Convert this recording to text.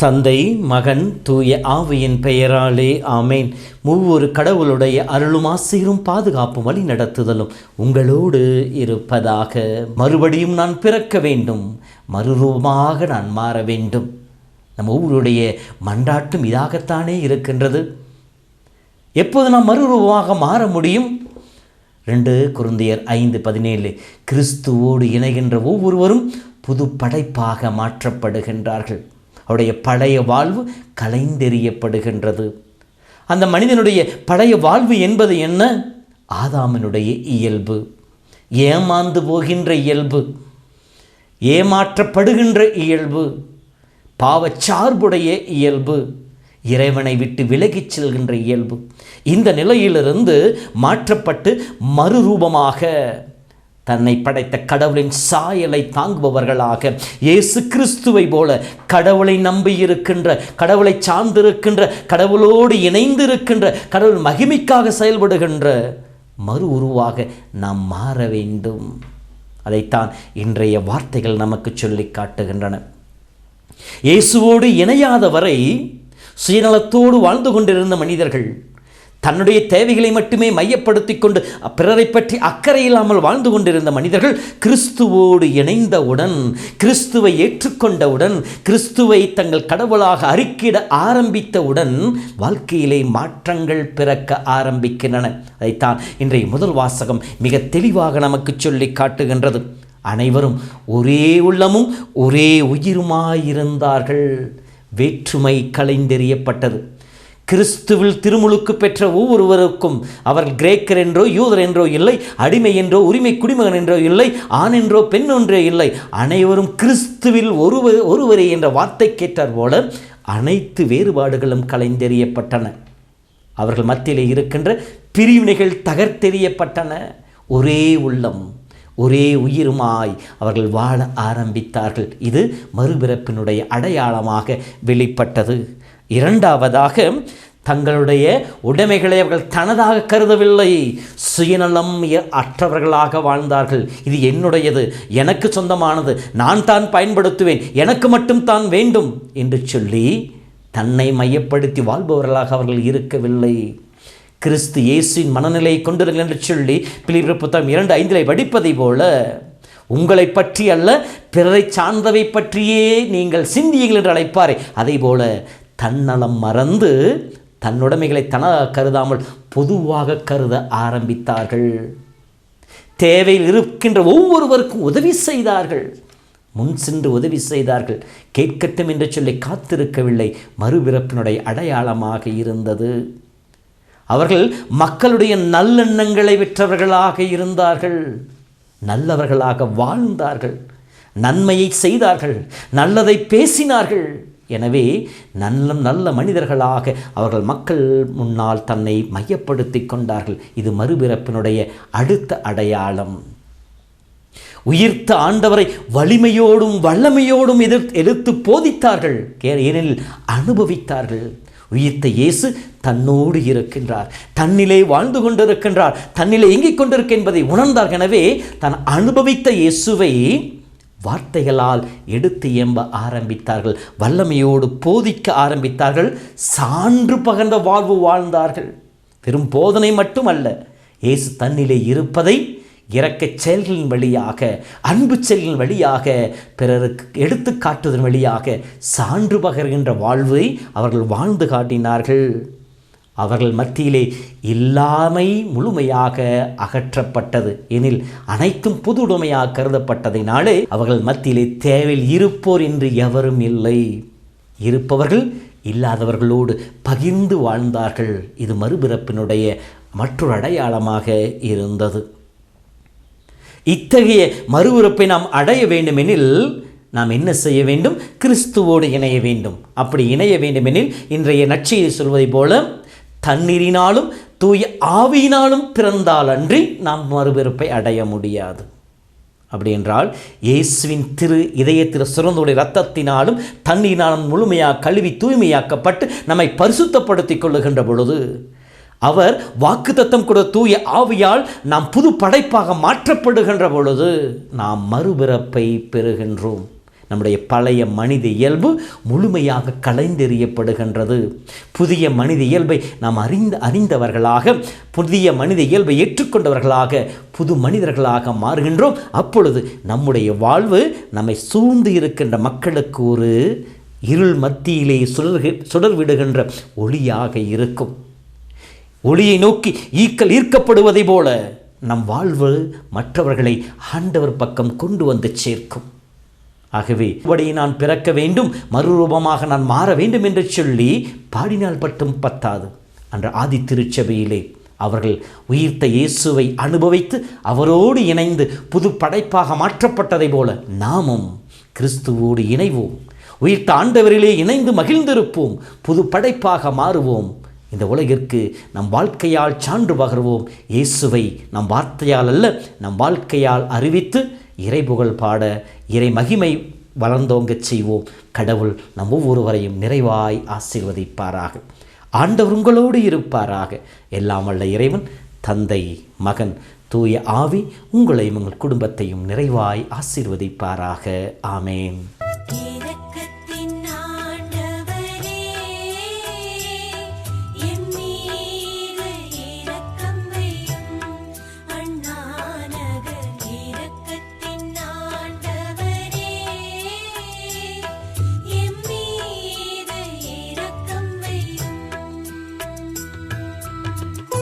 தந்தை, மகன், தூய ஆவியின் பெயராலே ஆமேன். மூவொரு கடவுளுடைய அருளும் ஆசீரும் பாதுகாப்பும் வழி நடத்துதலும் உங்களோடு இருப்பதாக. மறுபடியும் நான் பிறக்க வேண்டும், மறுரூபமாக நான் மாற வேண்டும். நம்ம ஒவ்வொருடைய மன்றாட்டும் இதாகத்தானே இருக்கின்றது. எப்போது நாம் மறுரூபமாக மாற முடியும்? 2 கொரிந்தியர் 5:17 கிறிஸ்துவோடு இணைகின்ற ஒவ்வொருவரும் புது படைப்பாக மாற்றப்படுகின்றார்கள். அவருடைய பழைய வாழ்வு கலைந்தெறியப்படுகின்றது. அந்த மனிதனுடைய பழைய வாழ்வு என்பது என்ன? ஆதாமினுடைய இயல்பு, ஏமாந்து போகின்ற இயல்பு, ஏமாற்றப்படுகின்ற இயல்பு, பாவச்சார்புடைய இயல்பு, இறைவனை விட்டு விலகிச் செல்கின்ற இயல்பு. இந்த நிலையிலிருந்து மாற்றப்பட்டு மறுரூபமாக தன்னை படைத்த கடவுளின் சாயலை தாங்குபவர்களாக இயேசு கிறிஸ்துவை போல கடவுளை நம்பியிருக்கின்ற, கடவுளை சார்ந்திருக்கின்ற, கடவுளோடு இணைந்திருக்கின்ற, கடவுள் மகிமைக்காக செயல்படுகின்ற மறு உருவாக நாம் மாற வேண்டும். அதைத்தான் இன்றைய வார்த்தைகள் நமக்கு சொல்லி காட்டுகின்றன. இயேசுவோடு இணையாத வரை சுயநலத்தோடு வாழ்ந்து கொண்டிருந்த மனிதர்கள், தன்னுடைய தேவைகளை மட்டுமே மையப்படுத்தி கொண்டு பிறரை பற்றி அக்கறை இல்லாமல் வாழ்ந்து கொண்டிருந்த மனிதர்கள் கிறிஸ்துவோடு இணைந்தவுடன், கிறிஸ்துவை ஏற்றுக்கொண்டவுடன், கிறிஸ்துவை தங்கள் கடவுளாக அறிக்கையிட ஆரம்பித்தவுடன் வாழ்க்கையிலே மாற்றங்கள் பிறக்க ஆரம்பிக்கின்றன. அதைத்தான் இன்றைய முதல் வாசகம் மிக தெளிவாக நமக்கு சொல்லி காட்டுகின்றது. அனைவரும் ஒரே உள்ளமும் ஒரே உயிருமாயிருந்தார்கள். வேற்றுமை கலைந்தெறியப்பட்டது. கிறிஸ்துவில் திருமுழுக்கு பெற்ற ஒவ்வொருவருக்கும் அவர்கள் கிரேக்கர் என்றோ யூதர் என்றோ இல்லை, அடிமை என்றோ உரிமை குடிமகன் என்றோ இல்லை, ஆண் என்றோ பெண் என்றோ இல்லை, அனைவரும் கிறிஸ்துவில் ஒருவரே என்ற வார்த்தை கேட்டார் போல அனைத்து வேறுபாடுகளும் கலைந்தெறியப்பட்டன. அவர்கள் மத்தியிலே இருக்கின்ற பிரிவினைகள் தகர்த்தெறியப்பட்டன. ஒரே உள்ளம் ஒரே உயிருமாய் அவர்கள் வாழ ஆரம்பித்தார்கள். இது மறுபிறப்பினுடைய அடையாளமாக வெளிப்பட்டது. இரண்டாவதாக, தங்களுடைய உடைமைகளை அவர்கள் தனதாக கருதவில்லை, சுயநலம் அற்றவர்களாக வாழ்ந்தார்கள். இது என்னுடையது, எனக்கு சொந்தமானது, நான் தான் பயன்படுத்துவேன், எனக்கு மட்டும் தான் வேண்டும் என்று சொல்லி தன்னை மையப்படுத்தி வாழ்பவர்களாக அவர்கள் இருக்கவில்லை. கிறிஸ்து இயேசுவின் மனநிலையை கொண்டிருங்கள் என்று சொல்லி பிலிப்பியர் புத்தகம் 2:5 படிப்பதை போல, உங்களை பற்றி அல்ல பிறரை சார்ந்தவை பற்றியே நீங்கள் சிந்தியுங்கள் என்று அழைப்பாரே, அதை போல தன்னலம் மறந்து தன்னுடைமைகளை தனதாக கருதாமல் பொதுவாக கருத ஆரம்பித்தார்கள். தேவையில் இருக்கின்ற ஒவ்வொருவருக்கும் உதவி செய்தார்கள், முன் சென்று உதவி செய்தார்கள். கேட்கட்டும் என்று சொல்லி காத்திருக்கவில்லை. மறுபிறப்பினுடைய அடையாளமாக இருந்தது. அவர்கள் மக்களுடைய நல்லெண்ணங்களை பெற்றவர்களாக இருந்தார்கள், நல்லவர்களாக வாழ்ந்தார்கள், நன்மையை செய்தார்கள், நல்லதை பேசினார்கள். எனவே நல்ல மனிதர்களாக அவர்கள் மக்கள் முன்னால் தன்னை மையப்படுத்தி கொண்டார்கள். இது மறுபிறப்பினுடைய அடுத்த அடையாளம். உயிர்த்த ஆண்டவரை வலிமையோடும் வல்லமையோடும் எதிர்த்து போதித்தார்கள், ஏனெனில் அனுபவித்தார்கள். உயிர்த்த இயேசு தன்னோடு இருக்கின்றார், தன்னிலே வாழ்ந்து கொண்டிருக்கின்றார், தன்னிலே இயங்கிக் கொண்டிருக்க என்பதை உணர்ந்தார்கள். எனவே தான் அனுபவித்த இயேசுவை வார்த்தைகளால் எடுத்து எம்ப ஆரம்பித்தார்கள், வல்லமையோடு போதிக்க ஆரம்பித்தார்கள், சான்று பகர்ந்த வாழ்வு வாழ்ந்தார்கள். வெறும் போதனை மட்டுமல்ல, இயேசு தன்னிலே இருப்பதை இரக்கச் செயல்களின் வழியாக, அன்பு செயல்களின் வழியாக, பிறருக்கு எடுத்து காட்டுவதன் வழியாக சான்று பகர்கின்ற வாழ்வை அவர்கள் வாழ்ந்து காட்டினார்கள். அவர்கள் மத்தியிலே இல்லாமை முழுமையாக அகற்றப்பட்டது. எனில் அனைத்தும் பொது உடைமையாக கருதப்பட்டதினாலே அவர்கள் மத்தியிலே தேவையில் இருப்போர் என்று எவரும் இல்லை. இருப்பவர்கள் இல்லாதவர்களோடு பகிர்ந்து வாழ்ந்தார்கள். இது மறுபிறப்பினுடைய மற்றொரு அடையாளமாக இருந்தது. இத்தகைய மறுபிறப்பை நாம் அடைய வேண்டுமெனில் நாம் என்ன செய்ய வேண்டும்? கிறிஸ்துவோடு இணைய வேண்டும். அப்படி இணைய வேண்டுமெனில் இன்றைய நற்செய்தி சொல்வதை போல தண்ணீரினாலும் தூய ஆவியினாலும் பிறந்தால் அன்றி நாம் மறுபிறப்பை அடைய முடியாது. அப்படி என்றால் இயேசுவின் திரு இதயத்தில் சுரந்தோடைய இரத்தத்தினாலும் தண்ணீரினாலும் முழுமையாக கழுவி தூய்மையாக்கப்பட்டு நம்மை பரிசுத்தப்படுத்திக் கொள்ளுகின்ற பொழுது அவர் வாக்குத்தத்தம் கொடுத்த தூய ஆவியால் நாம் புது படைப்பாக மாற்றப்படுகின்ற பொழுது நாம் மறுபிறப்பை பெறுகின்றோம். நம்முடைய பழைய மனித இயல்பு முழுமையாக களைந்தெறியப்படுகின்றது. புதிய மனித இயல்பை நாம் அறிந்தவர்களாக, புதிய மனித இயல்பை ஏற்றுக்கொண்டவர்களாக, புது மனிதர்களாக மாறுகின்றோம். அப்பொழுது நம்முடைய வாழ்வு நம்மை சூழ்ந்து இருக்கின்ற மக்களுக்கு ஒரு இருள் மத்தியிலே சுடர்விடுகின்ற ஒளியாக இருக்கும். ஒளியை நோக்கி ஈக்கள் ஈர்க்கப்படுவதை போல நம் வாழ்வு மற்றவர்களை ஆண்டவர் பக்கம் கொண்டு வந்து சேர்க்கும். ஆகவே இப்படி நான் பிறக்க வேண்டும், மறுரூபமாக நான் மாற வேண்டும் என்று சொல்லி பாடினால் மட்டும் பத்தாது. அன்று ஆதி திருச்சபையிலே அவர்கள் உயிர்த்த இயேசுவை அனுபவித்து அவரோடு இணைந்து புது படைப்பாக மாற்றப்பட்டதை போல நாமும் கிறிஸ்துவோடு இணைவோம். உயிர்த்த ஆண்டவரிலே இணைந்து மகிழ்ந்திருப்போம். புது படைப்பாக மாறுவோம். இந்த உலகிற்கு நம் வாழ்க்கையால் சான்று பகர்வோம். இயேசுவை நம் வார்த்தையால் அல்ல, நம் வாழ்க்கையால் அறிவித்து இறைபுகழ் பாட, இறை மகிமை வளர்ந்தோங்கச் செய்வோம். கடவுள் நம் ஒவ்வொருவரையும் நிறைவாய் ஆசீர்வதிப்பாராக. ஆண்டவர் உங்களோடு இருப்பாராக. எல்லாம் வல்ல இறைவன், தந்தை, மகன், தூய ஆவி உங்களையும் உங்கள் குடும்பத்தையும் நிறைவாய் ஆசீர்வதிப்பாராக. ஆமேன்.